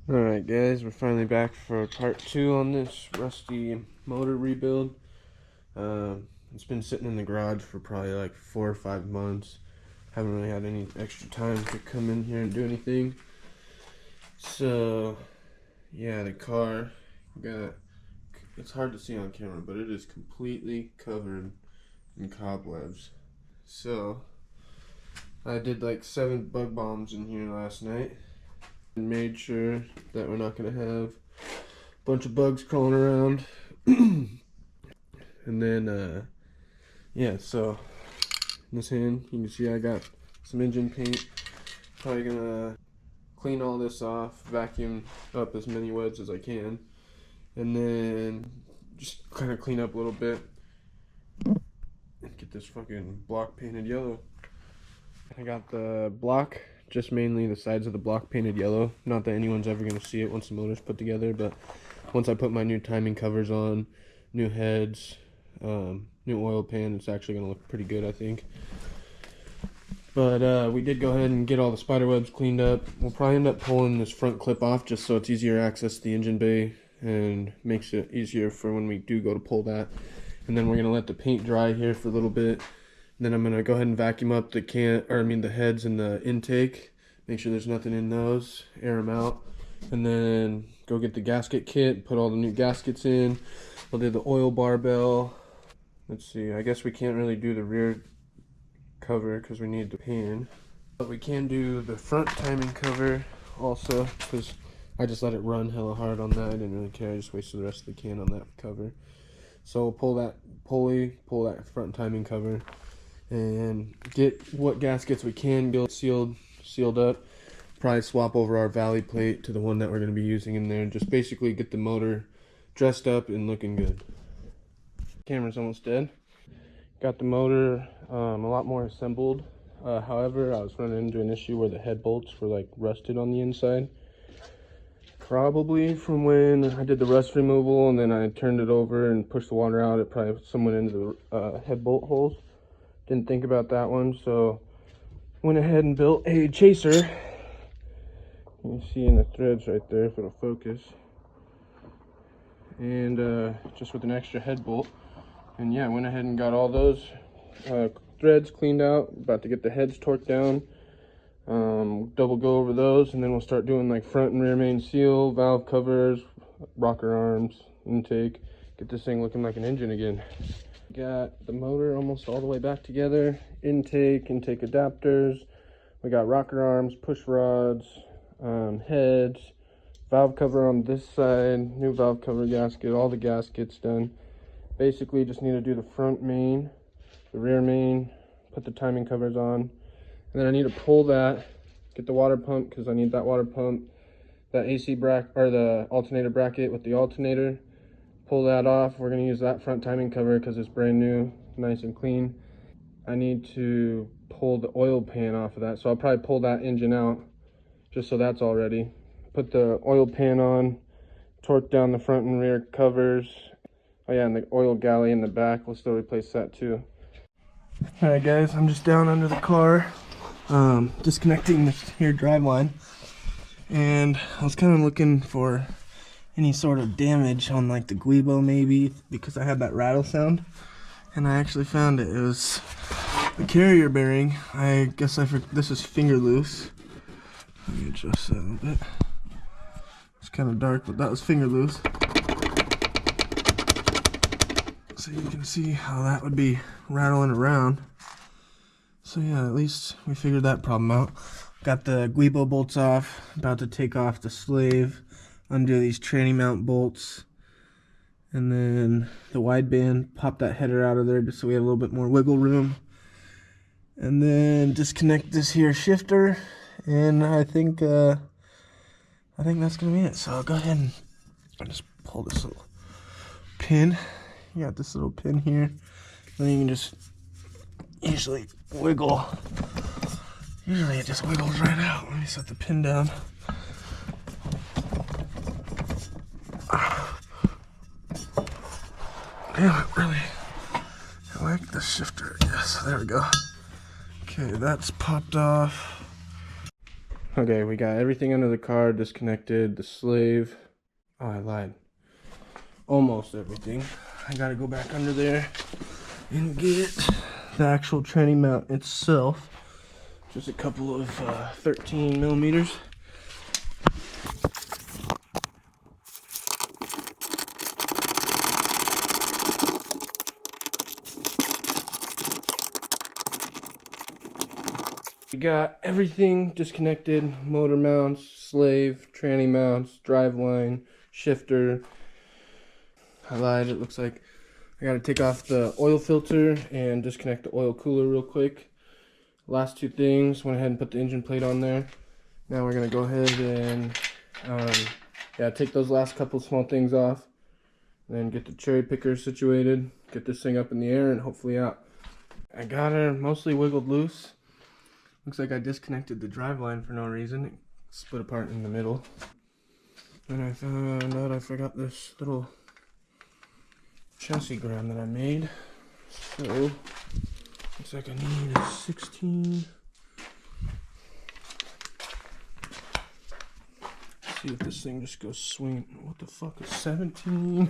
Alright guys, we're finally back for part 2 on this rusty motor rebuild. It's been sitting in the garage for probably like 4 or 5 months. Haven't really had any extra time to come in here and do anything. So yeah, the car it's hard to see on camera, but it is completely covered in cobwebs. So I did like 7 bug bombs in here last night and made sure that we're not going to have a bunch of bugs crawling around. And then yeah, so in this hand you can see I got some engine paint. Probably gonna clean all this off, vacuum up as many webs as I can, and then just kind of clean up a little bit and get this fucking block painted yellow. I got the block, just mainly the sides of the block painted yellow. Not that anyone's ever going to see it once the motor's put together, but once I put my new timing covers on, new heads, new oil pan, it's actually going to look pretty good, I think. But we did go ahead and get all the spider webs cleaned up. We'll probably end up pulling this front clip off just so it's easier to access the engine bay and makes it easier for when we do go to pull that. And then we're going to let the paint dry here for a little bit. Then I'm gonna go ahead and vacuum up the the heads and the intake. Make sure there's nothing in those. Air them out, and then go get the gasket kit. Put all the new gaskets in. We'll do the oil barbell. Let's see. I guess we can't really do the rear cover because we need the pan, but we can do the front timing cover also because I just let it run hella hard on that. I didn't really care. I just wasted the rest of the can on that cover. So we'll pull that pulley, pull that front timing cover, and get what gaskets we can get sealed up. Probably swap over our valley plate to the one that we're going to be using in there. Just basically get the motor dressed up and looking good. Camera's almost dead. Got the motor a lot more assembled. However, I was running into an issue where the head bolts were like rusted on the inside. Probably from when I did the rust removal and then I turned it over and pushed the water out, it probably somewhat into the head bolt holes. Didn't think about that one, so went ahead and built a chaser. You can see in the threads right there if it'll focus. And just with an extra head bolt. And yeah, went ahead and got all those threads cleaned out. About to get the heads torqued down. Double go over those, and then we'll start doing like front and rear main seal, valve covers, rocker arms, intake. Get this thing looking like an engine again. Got the motor almost all the way back together, intake adapters, we got rocker arms, push rods, heads, valve cover on this side, new valve cover gasket, all the gaskets done. Basically just need to do the front main, the rear main, put the timing covers on, and then I need to pull that, get the water pump because I need that water pump, that AC bracket or the alternator bracket with the alternator. Pull that off. We're going to use that front timing cover because it's brand new, nice and clean. I need to pull the oil pan off of that, so I'll probably pull that engine out just so that's all ready. Put the oil pan on, torque down the front and rear covers. Oh yeah, and the oil galley in the back, we'll still replace that too. Alright guys, I'm just down under the car, disconnecting the rear drive line, and I was kind of looking for any sort of damage on like the guibo maybe, because I had that rattle sound, and I actually found it. It was the carrier bearing. I guess this is finger loose. Let me adjust that a little bit. It's kind of dark, but that was finger loose. So you can see how that would be rattling around. So yeah, at least we figured that problem out. Got the guibo bolts off, about to take off the slave, undo these tranny mount bolts, and then the wideband, pop that header out of there just so we have a little bit more wiggle room, and then disconnect this here shifter, and I think that's gonna be it. So I'll go ahead and just pull this little pin. You got this little pin here, and then you can just usually it just wiggles right out. Let me set the pin down. Damn it, really. I like the shifter. Yes, there we go. Okay, that's popped off. Okay, we got everything under the car disconnected. The slave. Oh, I lied. Almost everything. I gotta go back under there and get the actual tranny mount itself. Just a couple of 13 millimeters. We got everything disconnected: motor mounts, slave, tranny mounts, driveline, shifter. I lied, it looks like I gotta take off the oil filter and disconnect the oil cooler real quick. Last two things, went ahead and put the engine plate on there. Now we're gonna go ahead and yeah, take those last couple small things off, then get the cherry picker situated, get this thing up in the air and hopefully out. I got her mostly wiggled loose. Looks like I disconnected the driveline for no reason. It split apart in the middle. Then I found out I forgot this little chassis ground that I made. So, looks like I need a 16. Let's see if this thing just goes swing. What the fuck is 17?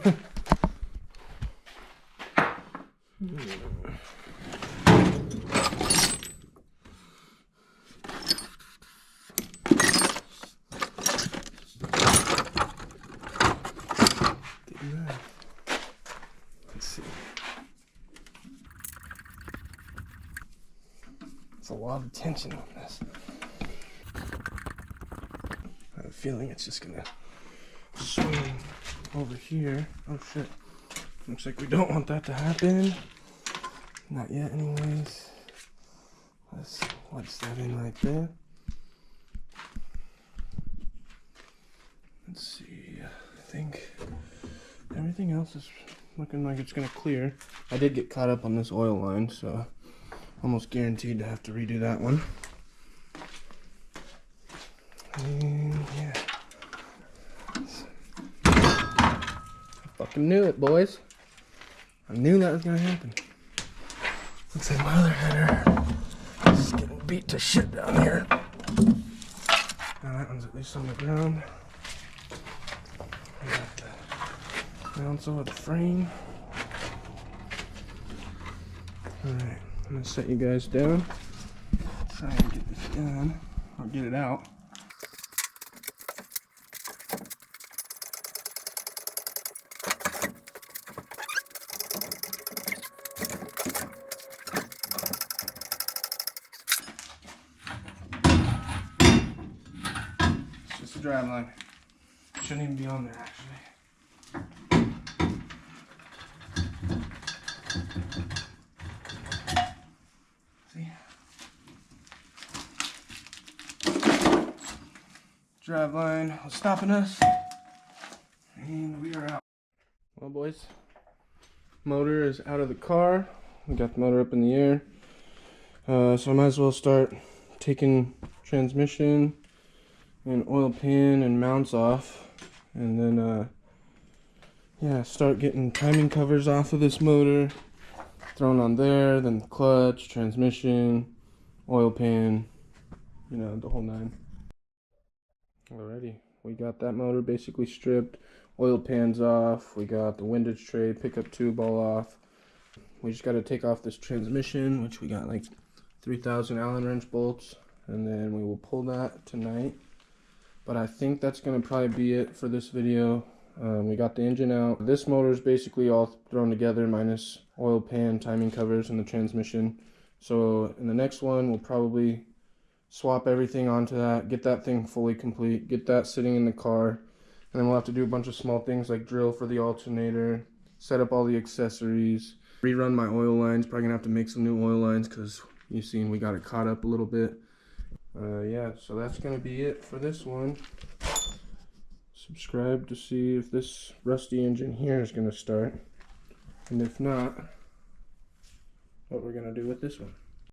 Let's see. It's a lot of tension on this. I have a feeling it's just gonna swing over here. Oh shit. Looks like we don't want that to happen. Not yet anyways. Let's wedge that in right there. Let's see. I think everything else is looking like it's gonna clear. I did get caught up on this oil line, so almost guaranteed to have to redo that one. And yeah, I fucking knew it, boys. I knew that was gonna happen. Looks like my other header is getting beat to shit down here. Now that one's at least on the ground. I got the mounts over the frame. Alright, I'm gonna set you guys down. Try and get this done, or get it out. It's just a drive line. Shouldn't even be on there actually. Drive line was stopping us, and we are out. Well, boys, motor is out of the car. We got the motor up in the air, so I might as well start taking transmission and oil pan and mounts off, and then yeah, start getting timing covers off of this motor, thrown on there, then the clutch, transmission, oil pan, you know, the whole nine. Alrighty, we got that motor basically stripped, oil pans off, we got the windage tray, pickup tube all off. We just got to take off this transmission, which we got like 3,000 Allen wrench bolts, and then we will pull that tonight. But I think that's going to probably be it for this video. We got the engine out. This motor is basically all thrown together minus oil pan, timing covers, and the transmission. So in the next one, we'll probably swap everything onto that, get that thing fully complete, get that sitting in the car, and then we'll have to do a bunch of small things like drill for the alternator, set up all the accessories, rerun my oil lines. Probably gonna have to make some new oil lines because you've seen we got it caught up a little bit. Yeah, so that's gonna be it for this one. Subscribe to see if this rusty engine here is gonna start, and if not, what we're gonna do with this one.